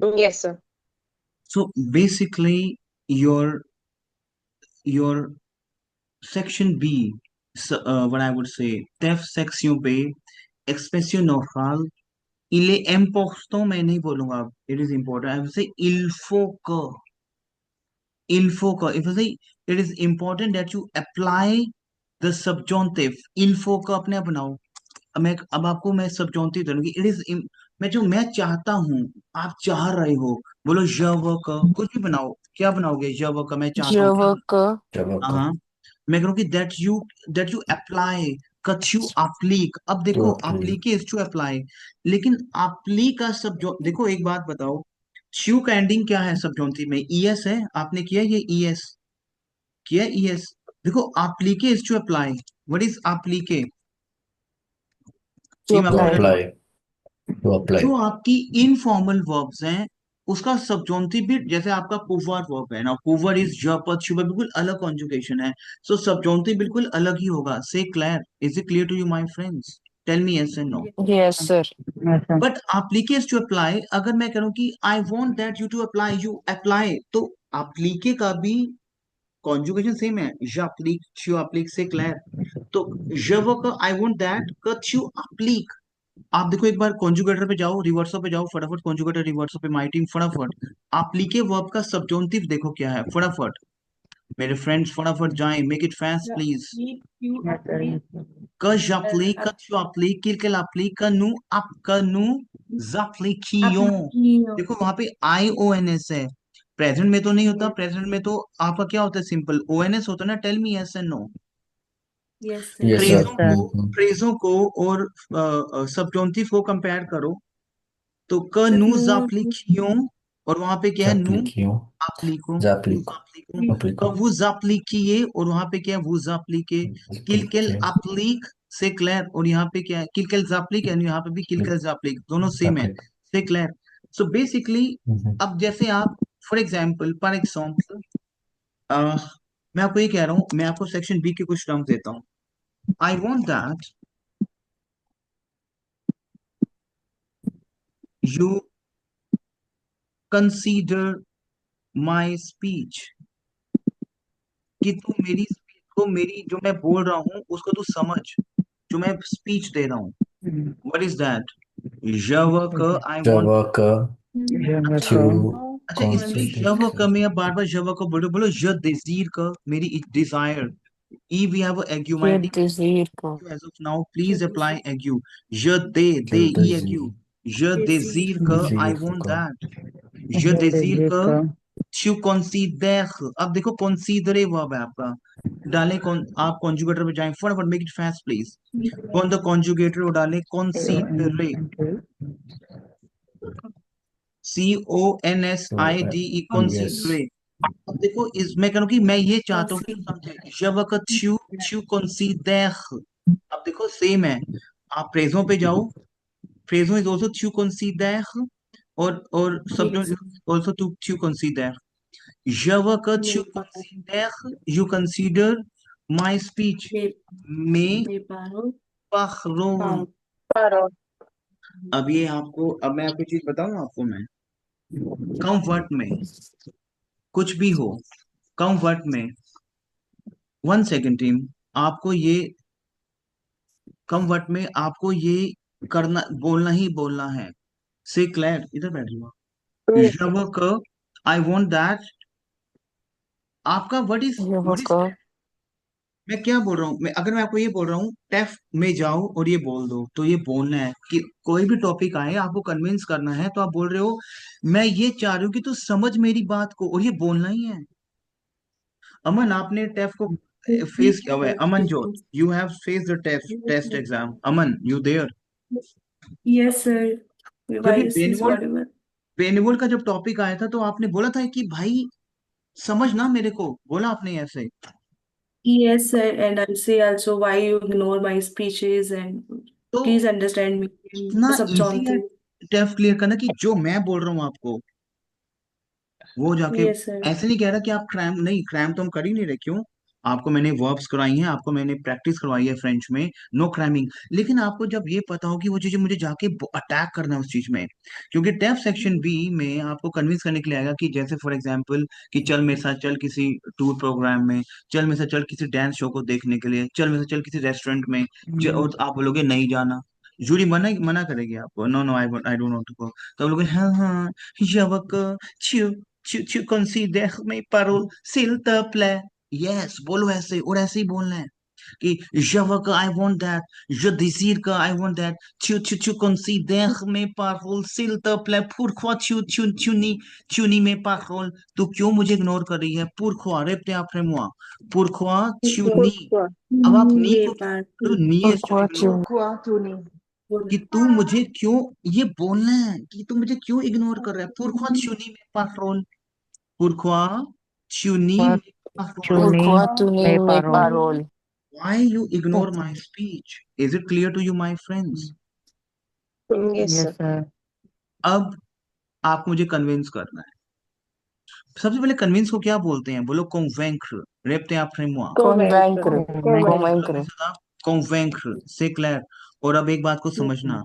Yes, sir. So basically, your section B, what I would say, TEF section B, expression orale, il est important, मैं नहीं बोलूंगा, it is important, I would say, if I say, it is important that you apply the subjunctive, il faut का अपने आप बनाओ। अब आपको मैं subjunctive दूंगी, मैं चाहता हूँ, आप चाह रहे हो, बोलो je veux que, कुछ भी बनाओ, क्या बनाओगे, je veux que, मैं चाहता हूँ, क्या? Javaка. हाँ हाँ। मैं कहूँ कि दैट यू अप्लाई, कछु अप्लीक। अब To देखो apply. अप्लीक इज टू अप्लाई, लेकिन अप्लीक का सब जो देखो, एक बात बताओ, च्यू का एंडिंग क्या है सब जॉन्टी में, ईएस है, आपने किया ये ईएस, किया ईएस। देखो अप्लीके is to apply, what is अप्लीके, To ये मैं To आपको apply. पहले, apply. To जो apply. आपकी इनफॉर्मल वर्ब्स हैं, उसका सबजॉन्टिव भी, जैसे आपका पुवर वर्ब है ना, पुवर इज जपत शुभ, बिल्कुल अलग कॉन्जुगेशन है, सो सबजॉन्टिव बिल्कुल अलग ही होगा। से clear, is it clear to you my friends? Tell me yes and no. Yes, sir. But एप्लीके टू अप्लाई, अगर मैं कह रहा हूं कि I want that you to apply, you apply, तो एप्लीके का भी कॉन्जुगेशन सेम है, j'applique, tu appliques, c'est clair। तो je veux que, I want that que tu appliques। आप देखो एक बार कॉन्जुगेटर पे जाओ, रिवर्सो पे जाओ, फटाफट कॉन्जुगेटर रिवर्सो पे, माई टीम फटाफट, एप्लीके वर्ब का सबजॉन्टिव देखो क्या है, फटाफट मेरे फ्रेंड्स, फटाफट जाएं, make it fast please. Que j'applique, que tu appliques, qu'il applique, que nous, que nous appliquions। देखो वहां पे आई ओ एन एस है, प्रेजेंट में तो नहीं होता, प्रेजेंट में तो आपका क्या होता है, सिंपल ओ एन एस होता है ना। Tell me yes and no. Yes, फ्रेजों sir. को Mm-hmm. फ्रेजों को और सबजॉन्टिव को कंपेयर करो, तो क nous appliquions, और वहां पे क्या है, nous J'appliquions. appliquons, nous J'applique. appliquons, Appliquons. que vous appliquiez, और वहां पे क्या है, vous appliquez, qu'il Appliquer. applique, c'est clair, और यहाँ पे क्या है, qu'il applique, और यहाँ पे भी J'applique. qu'ils applique, दोनों सेम है, J'applique. c'est clair। So basically, Mhm. अब जैसे आप, फॉर एग्जाम्पल, मैं आपको ये कह रहा हूँ, मैं आपको सेक्शन बी के कुछ टर्म्स देता हूँ। I want that you consider my speech, कि तू मेरी स्पीच को, मेरी जो मैं बोल रहा हूँ उसको तू समझ, जो मैं स्पीच दे रहा हूँ। व्हाट इज दैट, जब क आई वांट। J'avais que अच्छा, tu अच्छा, इसमें considères जब que. क में आप बार बार जब को बोलो, बोलो je désire का, मेरी डिजायर, ई we have Je augmenting désire que. as of now, please apply agu, je they Je E agu, désire. je désire que, I Désire want que. That, je désire que tu considères। अब देखो considere verb है आपका, डालें कौन, आप कॉन्जुगेटर पे जाएं, फटाफट मेक इट फास्ट प्लीज, कौन द कॉन्जुगेटर, वो डालें considere, C O N S So, I D E, considere। yes. अब देखो इस, मैं कह रहा हूँ कि मैं ये चाहता हूँ कि तू समझे, जब वक्त tu considères, अब देखो सेम है, आप फ्रेजों पे जाओ, फ्रेजों इज ऑल्सो tu considères, और subject also tu considères। Je veux que tu considères, you consider my speech, mes paroles। Parole. अब ये आपको, अब मैं आपको चीज बताऊं, आपको मैं, कंफर्ट में कुछ भी हो, कंफर्ट में, वन सेकेंड टीम, आपको ये, कंफर्ट में आपको ये करना, बोलना ही बोलना है। से क्लैर, इधर बैठ जाओ। Je veux que, I want that, आपका Je what veux is, que. मैं क्या बोल रहा हूँ, मैं अगर मैं आपको ये बोल रहा हूँ, टेफ में जाओ और ये बोल दो, तो ये बोलना है कि कोई भी टॉपिक आए, आपको कन्विंस करना है, तो आप बोल रहे हो, मैं ये चाह रही हूँ कि तू समझ मेरी बात को, और ये बोलना ही है। अमन, आपने टेफ को फेस किया हुआ है, Amanjot, you have face the test test exam, Aman you there. Yes, sir. Your जब ये voice is बेनिवोल्ट, audible. बेनिवोल्ट का जब टॉपिक आया था, तो आपने बोला था कि भाई समझना मेरे को, बोला आपने ऐसे। Yes, sir. And I'll say also why you ignore my speeches and तो please understand me in इतना the इजी है subjunctive. टेफ क्लियर करना, कि जो मैं बोल रहा हूँ आपको, वो जाके, Yes, sir. ऐसे नहीं कह रहा कि आप क्रैम, नहीं क्रैम तो हम कर ही नहीं रहे, क्यों, आपको मैंने वर्ब्स कराई हैं, आपको मैंने प्रैक्टिस करवाई है फ्रेंच में, नो क्रैमिंग। लेकिन आपको जब ये पता हो कि वो चीजें मुझे जाके अटैक करना है उस चीज में, क्योंकि डेफ सेक्शन बी में आपको कन्विंस करने के लिए आएगा कि जैसे फॉर एग्जांपल कि चल मेरे साथ चल किसी टूर प्रोग्राम में, चल मेरे साथ चल किसी डांस शो को देखने के लिए, चल मेरे साथ चल किसी रेस्टोरेंट में, और आप बोलोगे नहीं जाना, जूरी मना मना करेगी आपको, no no I don't want to go, तो आप लोग हाँ हाँ जबक tu considères parole s'il te plaît। Yes बोलो ऐसे, और ऐसे ही बोलना है कि je veux que I want that, je désire que I want that, tu considères mes paroles s'il te plaît, pourquoi tu nie mes paroles, तू क्यों मुझे इग्नोर कर रही है, pourquoi répétez après moi, pourquoi tu nie। Pourquoi? अब आप नी मेरे को पास तो नीएस जो Pourquoi tu ignore, Pourquoi, Tony? कि तू मुझे क्यों, ये बोलना है कि तू मुझे क्यों इग्नोर कर रहा है, pourquoi tu nie mes paroles, pourquoi tu nie Pourquoi mes paroles, tu nie Pourquoi? tu nie Mes mes paroles. paroles? why you ignore my speech, is it clear to you my friends? Yes, Yes, sir. sir. अब आप मुझे convince करना है। सबसे पहले convince को क्या बोलते हैं, बोलो convaincre, répétez après moi, Convaincre. Convaincre. बोलो Convaincre. मेरे साथ आप, convaincre, c'est clair। और अब एक बात को समझना,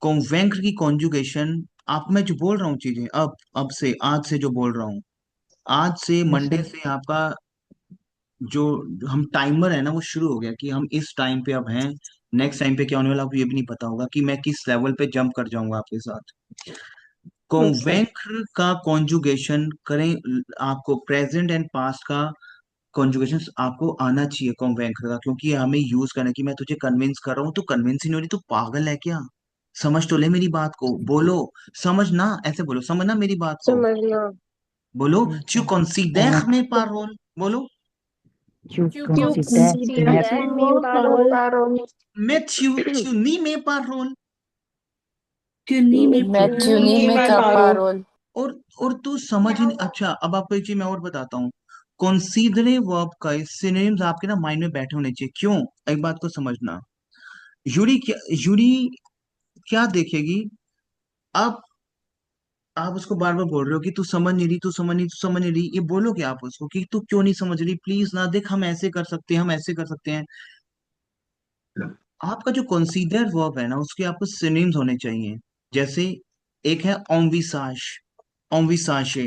convaincre की कॉन्जुगेशन, आप, मैं जो बोल रहा हूँ चीजें, अब से आज से जो बोल रहा हूँ, आज से Yes, मंडे sir. से आपका जो हम टाइमर है ना वो शुरू हो गया कि हम इस टाइम पे अब हैं, नेक्स्ट टाइम पे क्या होने वाला आपको ये भी नहीं पता होगा कि मैं किस लेवल पे जंप कर जाऊंगा आपके साथ। कॉन्वेंकर का कॉन्जुगेशन करें, आपको प्रेजेंट एंड पास्ट का कॉन्जुगेशन आपको आना चाहिए कॉन्वेंकर का, क्योंकि हमें यूज करना है कि मैं तुझे कन्विंस कर रहा हूँ, तू कन्विंस ही नहीं हो रही, तू पागल है क्या, समझ तो ले मेरी बात को, बोलो समझना, ऐसे बोलो समझना मेरी बात को, समझना। बोलो Yes, tu sir. considères mes paroles, बोलो You You Tu consider consider mes considères mes mes paroles? paroles. mais tu nie mes paroles, tu nie mes Mais tu paroles. nie mes ta parole. और तू समझ ही नहीं। अच्छा अब आपको एक चीज मैं और बताता हूँ, कंसीडरे वर्ब का सिनोनिम्स आपके ना माइंड में बैठे होने चाहिए, क्यों, एक बात को समझना, यूरी क्या देखेगी, अब आप उसको बार बार बोल रहे हो कि तू समझ नहीं रही, तू समझ नहीं, तू समझ नहीं रही, ये बोलोगे आप उसको कि तू क्यों नहीं समझ रही, प्लीज ना देख, हम ऐसे कर सकते हैं, हम ऐसे कर सकते हैं। आपका जो कंसीडर वर्ब है ना उसके आपको सिनोनिम्स होने चाहिए, जैसे एक है envisage, envisager,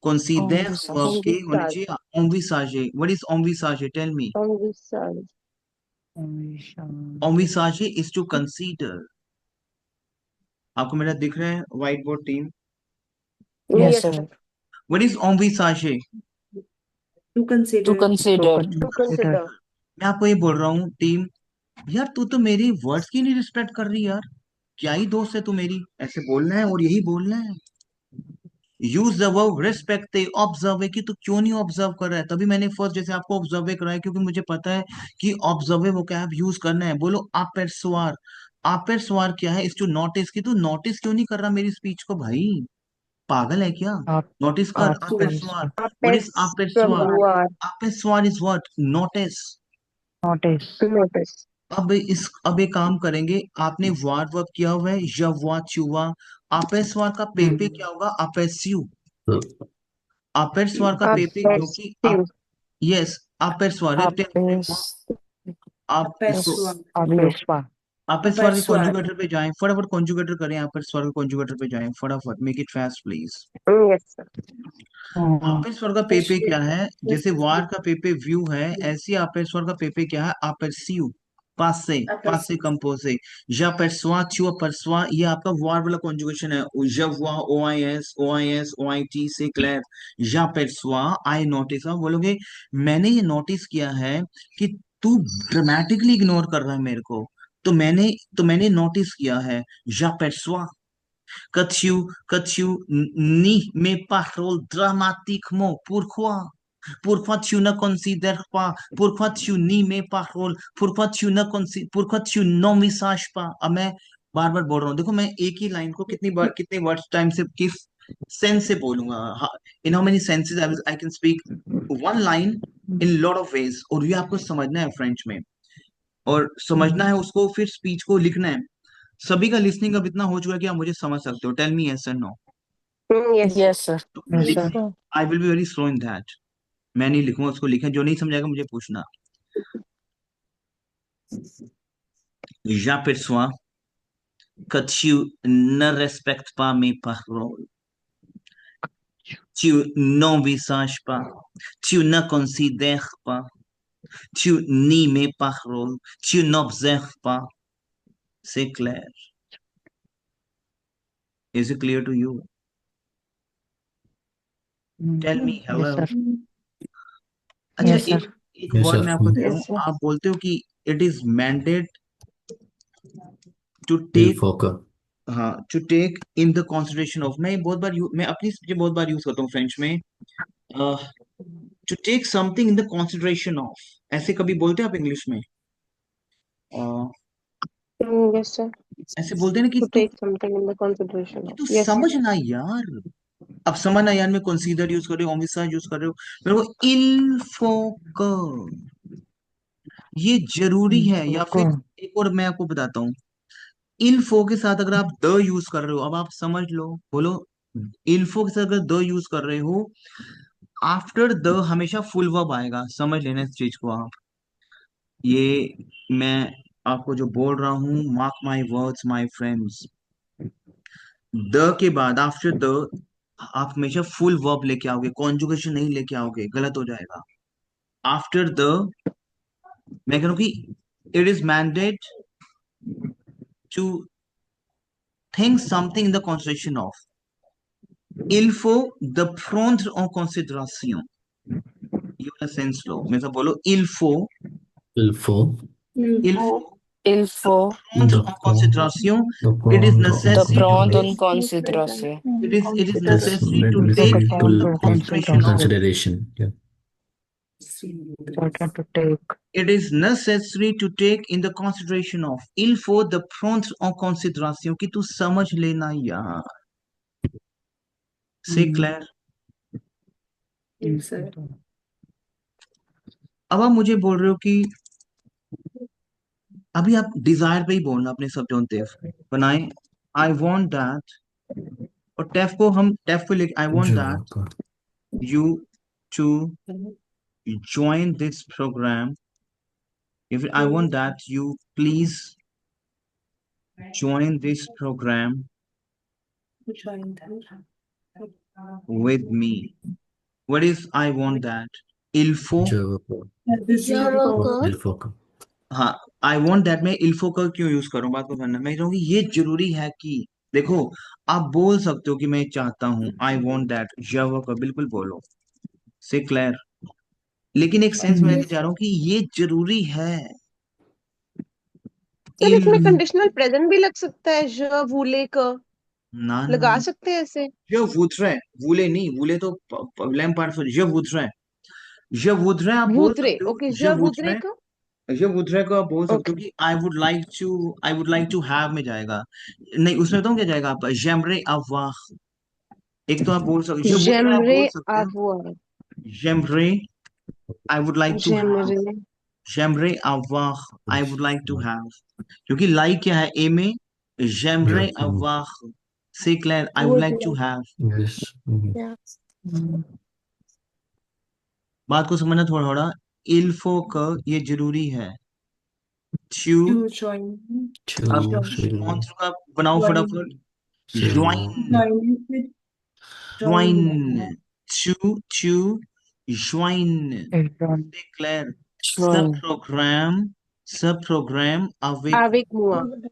consider verb के Envisage. होने चाहिए envisager, what is envisager, tell me, Envisage. envisager is to consider। आपको मेरा दिख रहा है white board team, Yes, Yes, sir. sir. what is envisager, To To consider. To consider. To consider. consider. मैं आपको ये बोल रहा हूँ टीम, यार तू तो मेरी वर्ड्स की नहीं रिस्पेक्ट कर रही यार, क्या ही दोस्त है तू मेरी, ऐसे बोलना है और यही बोलना है, use the verb respect, observe, कि तू क्यों नहीं ऑब्जर्व कर रहा है, तभी मैंने फर्स्ट जैसे आपको ऑब्जर्व कराया, क्योंकि मुझे पता है कि ऑब्जर्व वो क्या यूज करना है, बोलो aperçoir, aperçoir क्या है, इस टू नोटिस, की तू नोटिस क्यों नहीं कर रहा मेरी स्पीच को भाई, पागल है क्या, Up, नोटिस कर, up, aperçoir, what is aperçoir, Aperçoar. aperçoir is what, notice। notice. Notice. अब एक काम करेंगे, आपने वार वर्ब किया हुआ है जवा चुवा, aperçoir का पेपे क्या होगा, aperçu, aperçoir का पेपे जो कि आप, Aperçu. यस aperçoir, आप इसको Aperçoar. Aperçoar. aperçoir के Aperçoar. कॉन्जुगेटर पे जाएं, फटाफट कॉन्जुगेटर करें, aperçoir के कॉन्जुगेटर पे जाएं फटाफट, make it fast please. Yes, sir. aperçoir का पेपे क्या है, जैसे वार का पेपे व्यू है, ऐसे aperçoir का पेपे क्या है, aperçu, पासे कंपोजे, j'aperçois, tu aperçois, ये आपका वार वाला कॉन्जुगेशन है, je vois, ois, oit, c'est clair, j'aperçois, I notice, आप बोलोगे मैंने ये नोटिस किया है कि तू ड्रामेटिकली इग्नोर कर रहा है मेरे को, तो मैंने नोटिस किया है, j'aperçois que tu nies mes paroles dramatiquement. Pourquoi? Pourquoi tu ne considères pas? Pourquoi tu nies mes paroles? Pourquoi tu n'envisages pas? अब मैं बार बार बोल रहा हूँ, देखो मैं एक ही लाइन को कितनी बार, कितने वर्ड्स टाइम से, किस सेंस से बोलूंगा, in how many senses I can speak one line in lot of ways, और ये आपको समझना है फ्रेंच में, और समझना है उसको, फिर स्पीच को लिखना है। सभी का लिसनिंग अब इतना हो चुका है कि आप मुझे समझ सकते हो, टेल मी यस और नो, Yes, sir. तो Yes, Yes, sir. sir. I will be very slow in that, मैं नहीं लिखूंगा, उसको लिखें, जो नहीं समझाएगा मुझे पूछना। J'aperçois que tu ne respectes pas mes paroles, tu n'envisages pas, tu ne considères pas, tu nies mes paroles, tu n'observes pas. C'est clair? Is it clear to you? Tell me Yes, hello. sir. अच्छा, Yes, sir. एक Yes, word sir. मैं आपको दे रहा Yes, हूँ, sir. आप बोलते हो कि it is mandate to Il take, faut que. हाँ, to take in the consideration of, मैं ये बहुत बार मैं अपनी ये बहुत बार यूज करता हूँ फ्रेंच में, to take something in the consideration of, ऐसे कभी बोलते हैं आप इंग्लिश में? Yes, sir. ऐसे बोलते हैं ना कि To तू, take something in the consideration कि of. तू Yes, sir. समझना यार। अब समझना यार में कंसीडर यूज कर रहे हो, ओमिसा यूज कर रहे हो, मेरे को इल फोकस, ये जरूरी है। या फिर Okay. एक और मैं आपको बताता हूँ, इल्फो के साथ अगर आप द यूज कर रहे हो, अब आप समझ लो, बोलो, इल्फो के साथ अगर द यूज कर रहे हो, आफ्टर द हमेशा फुल वर्ब आएगा, समझ लेना इस चीज को आप। ये मैं आपको जो बोल रहा हूँ, mark my words my friends, the के बाद आफ्टर द आप हमेशा फुल वर्ब लेके आओगे, कॉन्जुगेशन नहीं लेके आओगे, गलत हो जाएगा। आफ्टर द मैं कह रहा हूँ कि it is mandate to think something in the conception of, il faut de prendre en considération, ये वाला सेंस लो, मेरे साथ बोलो, il faut, Il faut il faut Il faut prendre de en considération, it is prendre en the necessary to prendre take, en consideration. it is It's necessary to Take take necessary into the to into consideration of, consideration. consideration. Yeah. Important to take. it is necessary to take in the consideration of, il faut de prendre en considération, कि तू समझ लेना यार, c'est clair? Yes, sir. अब आप मुझे बोल रहे हो कि अभी आप डिजायर पे ही बोलना अपने सब्जोंटिव बनाए, आई वॉन्ट दैट, और टेफ को हम टेफ को लेके, I want Je that vois. you to join this program. If I want that you please join this program with me. What is I want that? Il faut, Je vois pas. Il faut que. हाँ, I want that में इल्फो का क्यों use करूं, बात को करना, मैं कहूँगी ये जरूरी है कि, देखो, आप बोल सकते हो कि मैं चाहता हूं, आई वॉन्ट दैट, जब का बिल्कुल बोलो, से क्लियर, लेकिन एक सेंस में लेके जा रहा हूँ कि ये जरूरी है। सर इसमें इल कंडीशनल प्रेजेंट भी लग सकता है, je voulais que ना ना, लगा सकते हैं ऐसे। je voudrais, वूले नहीं, वूले तो Lampard, je voudrais, je voudrais आप बोल voudrais, सकते हो, okay, je je voudrais voudrais, que je voudrais को आप बोल सकते हो okay, कि I would like to have में जाएगा, नहीं उसमें तो क्या जाएगा आपका, j'aimerais avoir, एक तो आप बोल सकते हो, je voudrais आप बोल j'aimerais सकते हो, avoir, j'aimerais, I would like to have, j'aimerais, j'aimerais avoir, I would like to have, क्योंकि लाइक क्या है ए में, Yeah. j'aimerais avoir, c'est clair, I would would like to like, have, Yes. yeah. बात को समझना थोड़ा थोड़ा, इल्फो का ये जरूरी है, ट्यू, To join. अब To कौन fill. सा का बनाओ Join. फटाफट, So. Join, Join with join, to join, Exam. declare, Join सब program avec, avec moi, moi.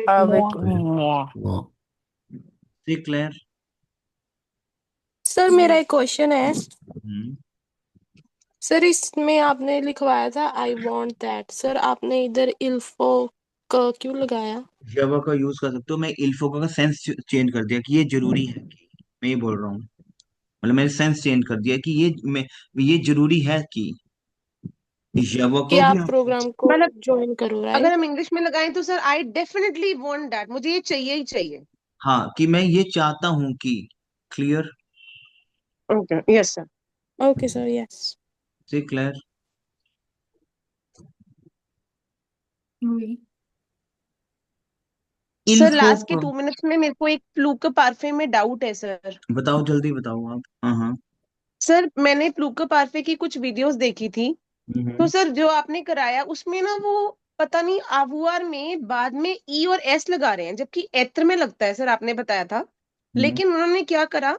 avec moi. Wow. declare, sir मेरा एक क्वेश्चन है, हम्म, सर इसमें आपने लिखवाया था आई वांट दैट, सर आपने इधर इल्फो का क्यों लगाया? जावा का यूज कर सकते हो, मैं इल्फो का सेंस चेंज कर दिया कि ये जरूरी है कि, मैं ये बोल रहा हूँ, मतलब मैंने सेंस चेंज कर दिया कि ये जरूरी है कि, जावा कि को भी आप आप, प्रोग्राम को मतलब ज्वाइन करो, अगर राइट? हम इंग्लिश में लगाएं तो sir I definitely want that, मुझे ये चाहिए ही चाहिए। हाँ, कि मैं ये चाहता हूँ कि, clear, okay, yes sir. Okay sir, yes. से क्लियर, Oui. सर इल्फो लास्ट के को 2 मिनट्स में मेरे को एक फ्लू के पार्फे में डाउट है सर। बताओ, जल्दी बताओ आप, हाँ हाँ, सर मैंने प्लूका पारफे की कुछ वीडियोस देखी थी, तो हम्म। सर जो आपने कराया उसमें ना वो पता नहीं आभुआर में बाद में ई और एस लगा रहे हैं, जबकि एत्र में लगता है सर, आपने बताया था। हम्म। लेकिन उन्होंने क्या करा,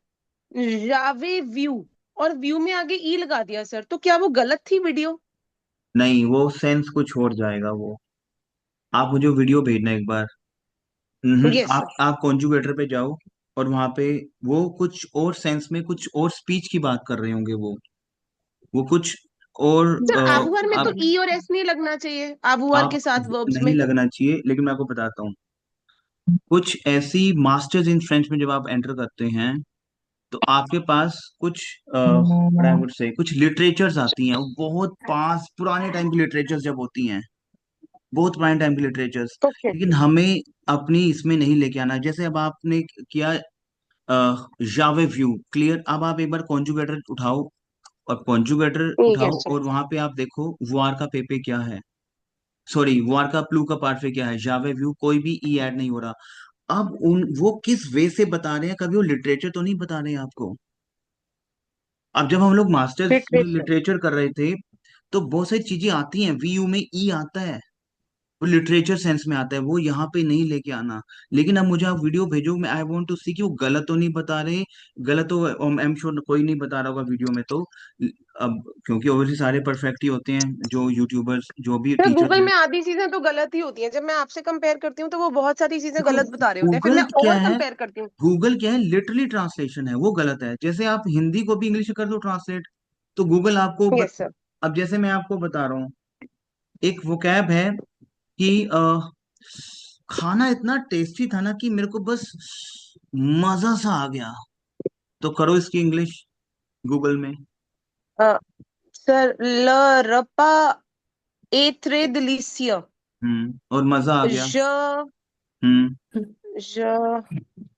रावे व्यू और व्यू में आगे ई लगा दिया सर, तो क्या वो गलत थी वीडियो? नहीं, वो सेंस कुछ और जाएगा वो। आप मुझे वीडियो भेजना एक बार। Yes sir. आप कॉन्जुगेटर पे जाओ, और वहां पे वो कुछ और सेंस में कुछ और स्पीच की बात कर रहे होंगे वो कुछ और। सर आभुआर में तो आप ई और एस नहीं लगना चाहिए, आभुआर आप के साथ वर्ब्स नहीं में। लगना चाहिए, लेकिन मैं आपको बताता हूँ। कुछ ऐसी मास्टर्स इन फ्रेंच में जब आप एंटर करते हैं, तो आपके पास कुछ आई वुड से कुछ लिटरेचर्स आती हैं, वो बहुत पास पुराने टाइम की लिटरेचर्स जब होती हैं, बहुत पुराने टाइम की लिटरेचर्स। ओके। लेकिन हमें अपनी इसमें नहीं लेके आना। जैसे अब आपने किया जावे व्यू, क्लियर। अब आप एक बार कॉन्जुगेटर उठाओ, और कॉन्जुगेटर उठाओ यस सर। और वहां पे आप देखो वार का पेपे क्या है, सॉरी वार का प्लू का पार्फे क्या है, जावे व्यू कोई भी ई ऐड नहीं हो रहा। अब उन वो किस वे से बता रहे हैं, कभी वो लिटरेचर तो नहीं बता रहे हैं आपको। अब जब हम लोग मास्टर्स में लिटरेचर। लिटरेचर कर रहे थे, तो बहुत सारी चीजें आती हैं, वी यू में ई आता है, वो लिटरेचर सेंस में आता है, वो यहाँ पे नहीं लेके आना। लेकिन अब मुझे आप वीडियो भेजो, मैं आई वांट टू सी कि वो गलत तो नहीं बता रहे। गलत तो आई एम श्योर कोई नहीं बता रहा होगा वीडियो में तो। अब क्योंकि ओवरसी सारे परफेक्ट ही होते हैं, जो यूट्यूबर्स जो भी सर टीचर्स गूगल हैं। में आधी चीजें तो गलत ही होती हैं, जब मैं आपसे कंपेयर करती हूँ तो वो बहुत सारी चीजें देखो, गलत बता रहे होते हैं, फिर गूगल मैं क्या और है, कंपेयर करती हूँ। गूगल क्या है, लिटरली ट्रांसलेशन है, वो गलत है। जैसे आप हिंदी को भी इंग्लिश में कर दो ट्रांसलेट, तो गूगल आपको यस सर। अब जैसे मैं आपको बता रहा हूँ, एक वोकैब है कि खाना इतना टेस्टी था ना कि मेरे को बस मजा सा आ गया। तो करो इसकी इंग्लिश गूगल में। सर ल रपा एथ्रे दिलीसिया। और मजा आ गया। ज हम्म। ज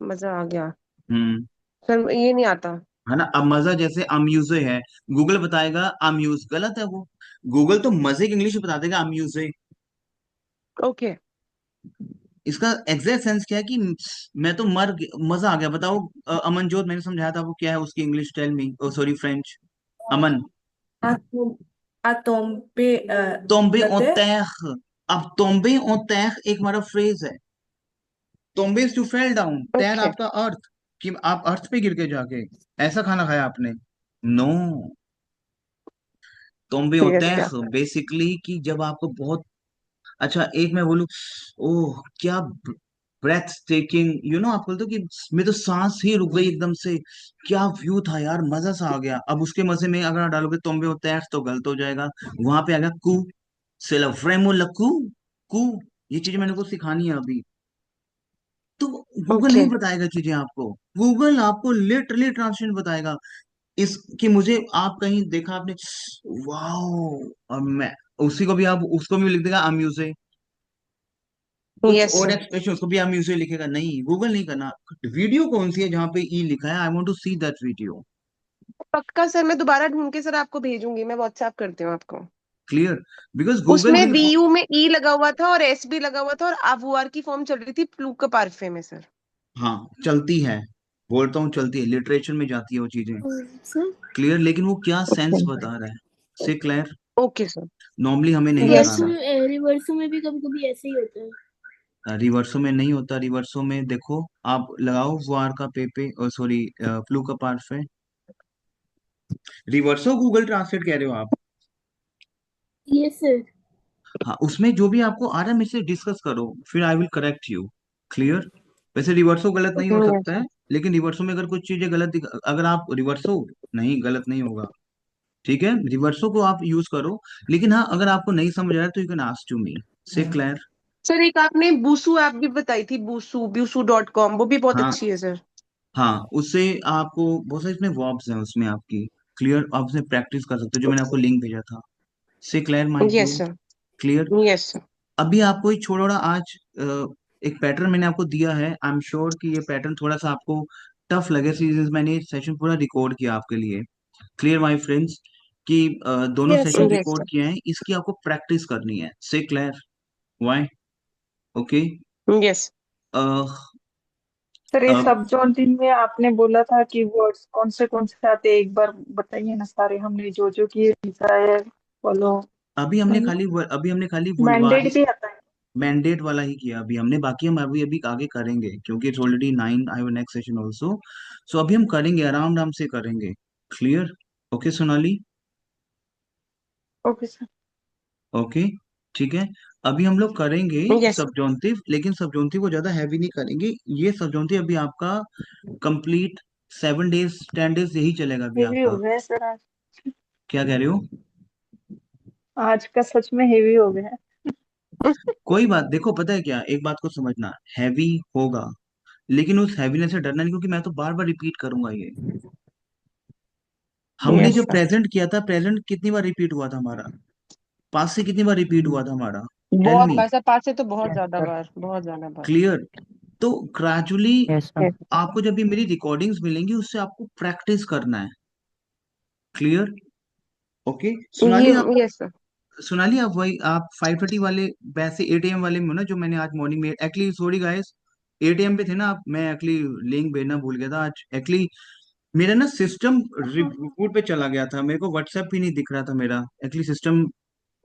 मजा आ गया। हम्म। सर ये नहीं आता। है ना। अब मजा जैसे अम्यूजे है, गूगल बताएगा अम्यूज, गलत है वो। गूगल तो मजे की इंग्लिश बता देगा अम्यूजे। ओके। इसका एग्जैक्ट सेंस क्या है कि मैं तो मजा आ गया। बताओ अमनजोत, मैंने समझाया था वो क्या है उसकी English, tell me. Oh sorry, French. Aman. A, a tomber, tomber la en terre. terre। अब tomber en terre एक हमारा फ्रेज है। tomber टू फेल डाउन, तैर ओके। आपका अर्थ, कि आप अर्थ पे गिर के जाके ऐसा खाना खाया आपने। नो, tomber en सीरियस क्या? terre बेसिकली कि जब आपको बहुत अच्छा, एक मैं बोलूं, ओह क्या ब्रेथ टेकिंग, आप बोलते हो कि मैं तो सांस ही रुक गई एकदम से। क्या व्यू था यार, मजा सा आ गया। अब उसके मजे में अगर आप डालोगे तुम्बे होता है तो गलत हो जाएगा। वहां पे आ गया कू, सेलफ्रेमो लकू, कू। ये चीजें मैंने को सिखानी है अभी। तो गूगल ओके। नहीं बताएगा चीजें आपको, गूगल आपको लिटरली ट्रांसलेशन बताएगा। इसकी मुझे आप कहीं देखा आपने, वाओ, और मैं उसी को भी आप उसको भी लिख देगा अम्यूजे, कुछ यस और सर। एक्सप्रेशन उसको भी आप म्यूजिक लिखेगा। नहीं, गूगल नहीं करना। वीडियो कौन सी है जहाँ पे ई लिखा है, I want to see that video. पक्का सर, मैं दोबारा ढूंढ के सर आपको भेजूंगी, मैं व्हाट्सएप करती हूँ आपको। क्लियर, बिकॉज गूगल उसमें विल। वीयू में ई लगा हुआ था और एस भी लगा हुआ था और आभुआर की फॉर्म चल रही थी प्लूक पारफे में सर। हाँ, चलती है, बोलता हूँ चलती है, लिटरेचर में जाती है वो चीजें। क्लियर, लेकिन वो क्या सेंस बता रहा है, say clear. Okay sir. Normally हमें नहीं यस रिवर्सो सर। लगाना। में रिवर्सो में भी कभी कभी ऐसे ही होता है। रिवर्सो में नहीं होता, रिवर्सो में देखो, आप लगाओ वार का पेपे, सॉरी फ्लू का पार्फे। रिवर्सो गूगल ट्रांसलेट कह रहे हो आप। Yes sir. हाँ, उसमें जो भी आपको आ रहा है मेरे से डिस्कस करो, फिर I will correct you. Clear. वैसे रिवर्सो गलत नहीं हो सकता है, लेकिन रिवर्सो में अगर कुछ चीजें अगर आप रिवर्सो, नहीं गलत नहीं होगा। ठीक है, रिवर्सो को आप यूज करो। लेकिन हाँ, अगर आपको नहीं समझ आ रहा है तो you can ask to me, say clear. Sir एक आपने बूसू ऐप भी बताई थी, बूसू boosu.com, वो भी बहुत हाँ। अच्छी है सर। हाँ, उससे आपको बहुत सारे इसमें वर्ब्स हैं उसमें आपकी। क्लियर, आप उसमें प्रैक्टिस कर सकते हो, जो मैंने आपको लिंक भेजा था। से clear mind yes you. Sir. Clear. Yes sir. अभी आपको ये छोड़ा आज एक पैटर्न मैंने आपको दिया है। आई एम श्योर कि ये पैटर्न थोड़ा सा आपको टफ लगे, सीरीज मैंने ये सेशन पूरा रिकॉर्ड किया आपके लिए। क्लियर माय फ्रेंड्स, कि दोनों yes session sir. Yes record sir. किए हैं, इसकी आपको प्रैक्टिस करनी है। Say clear, Y, okay. Yes. Sir ये अब सब जॉनटिन में आपने बोला था कि वर्ड्स कौन से आते हैं, एक बार बताइए ना। सारे हमने जो किए, डिजायर, फॉलो, अभी हमने खाली वुलवारी मैंडेट भी आता है। मैंडेट वाला ही किया अभी हमने, बाकी हम अभी अभी आगे करेंगे क्योंकि it's already 9, I have next session also. So अभी हम करेंगे, आराम आराम से करेंगे। Clear? Okay Sonali? Okay sir. Okay, ठीक है। अभी हम लोग करेंगे यस सबजॉन्टिव, लेकिन सबजॉन्टिव को ज्यादा हैवी नहीं करेंगे। ये सबजॉन्टिव अभी आपका कंप्लीट 7 डेज 10 डेज यही चलेगा अभी हेवी आपका। हो गया है सर आज। क्या कह रहे हो? आज का सच में हेवी हो गया है। कोई बात, देखो पता है क्या, एक बात को समझना, हैवी होगा लेकिन उस हैवीनेस से डरना नहीं, क्योंकि मैं तो बार बार रिपीट करूंगा ये। हमने यस जब सर। प्रेजेंट किया था, प्रेजेंट कितनी बार रिपीट हुआ था हमारा? पास से कितनी बार रिपीट हुआ था हमारा? टेल बहुत मी। बार सर, 5 से तो बहुत यस ज्यादा सर। बार, बहुत ज्यादा बार। क्लियर? तो ग्रेजुअली यस सर। आपको जब भी मेरी रिकॉर्डिंग्स मिलेंगी उससे आपको प्रैक्टिस करना है। क्लियर? ओके ये सोनाली, आप यस सर। सोनाली आप वही आप 5:30 वाले, वैसे 8 AM वाले में हो ना, जो मैंने आज मॉर्निंग में, एक्चुअली सॉरी गाइस, 8 AM पे थे ना आप, मैं एक्चुअली लिंक भेजना भूल गया था आज एक्चुअली। मेरा ना सिस्टम रिबूट पे चला गया था, मेरे को व्हाट्सएप भी नहीं दिख रहा था मेरा एक्चुअली सिस्टम,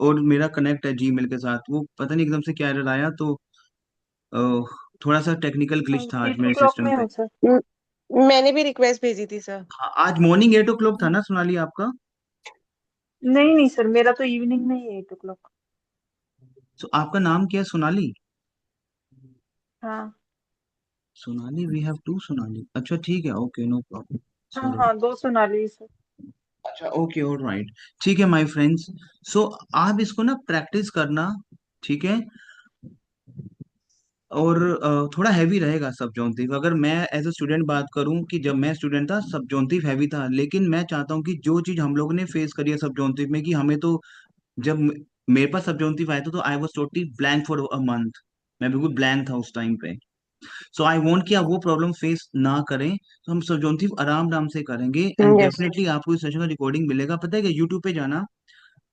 और मेरा कनेक्ट है जीमेल के साथ, वो पता नहीं एकदम से क्या एरर आया, तो अ, थोड़ा सा टेक्निकल ग्लिच था आज 8 मेरे o'clock सिस्टम में पे। हो सर। मैंने भी रिक्वेस्ट भेजी थी सर। हाँ, आज मॉर्निंग 8 o'clock था ना सोनाली आपका? नहीं नहीं सर, मेरा तो इवनिंग में ही 8 o'clock। तो आपका नाम क्या है? सोनाली? हाँ Sonali, we have to Sonali. अच्छा ठीक है, ओके, नो प्रॉब्लम। हाँ सॉरी। हाँ, 2 सोनाली सर। अच्छा, ओके, ऑल राइट। ठीक है माय फ्रेंड्स, सो आप इसको ना प्रैक्टिस करना, ठीक है? और थोड़ा हैवी रहेगा सबजॉन्टिव। अगर मैं एज अ स्टूडेंट बात करूं, कि जब मैं स्टूडेंट था सबजॉन्टिव हैवी था, लेकिन मैं चाहता हूं कि जो चीज हम लोगों ने फेस करी है सबजॉन्टिव में, कि हमें तो जब मेरे पास सबजॉन्टिव आया था तो I was totally blank for a month. मैं बिल्कुल ब्लैंक था उस टाइम पे। सो आई वांट कि आप वो प्रॉब्लम फेस ना करें, तो हम सबजॉन्टिव आराम आराम से करेंगे, एंड यस सर। डेफिनेटली आपको इस सेशन का रिकॉर्डिंग मिलेगा। पता है कि यूट्यूब पे जाना,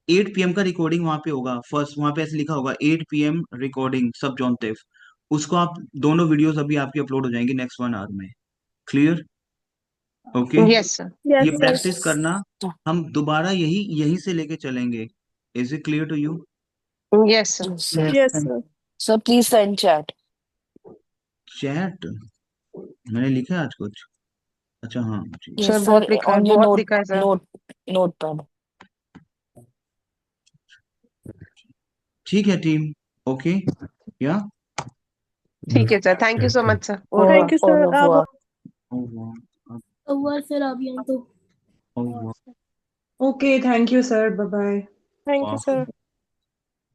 8 PM का रिकॉर्डिंग वहां पे होगा, फर्स्ट वहां पे ऐसे लिखा होगा 8 PM रिकॉर्डिंग सबजॉन्टिव। उसको आप, दोनों वीडियोस अभी आपकी अपलोड हो जाएंगी नेक्स्ट 1 आवर में। क्लियर? Okay, yes sir. ये यस प्रैक्टिस सर। करना, हम दोबारा यही यहीं से लेके चलेंगे। Is it clear to you? Yes sir. Yes, sir. Yes yes sir. Sir. So please send chat. Chat मैंने लिखा है आज कुछ? अच्छा हाँ, ठीक। Yes, sir sir. बहुत लिखा है, On your बहुत लिखा है सर। notepad. ठीक है टीम, ओके, या ठीक है sir, thank you so Okay. Much sir. Over, thank you au sir. अब revoir. हुआ सर अभी तो। Okay, thank you, sir. Bye bye. Thank you sir.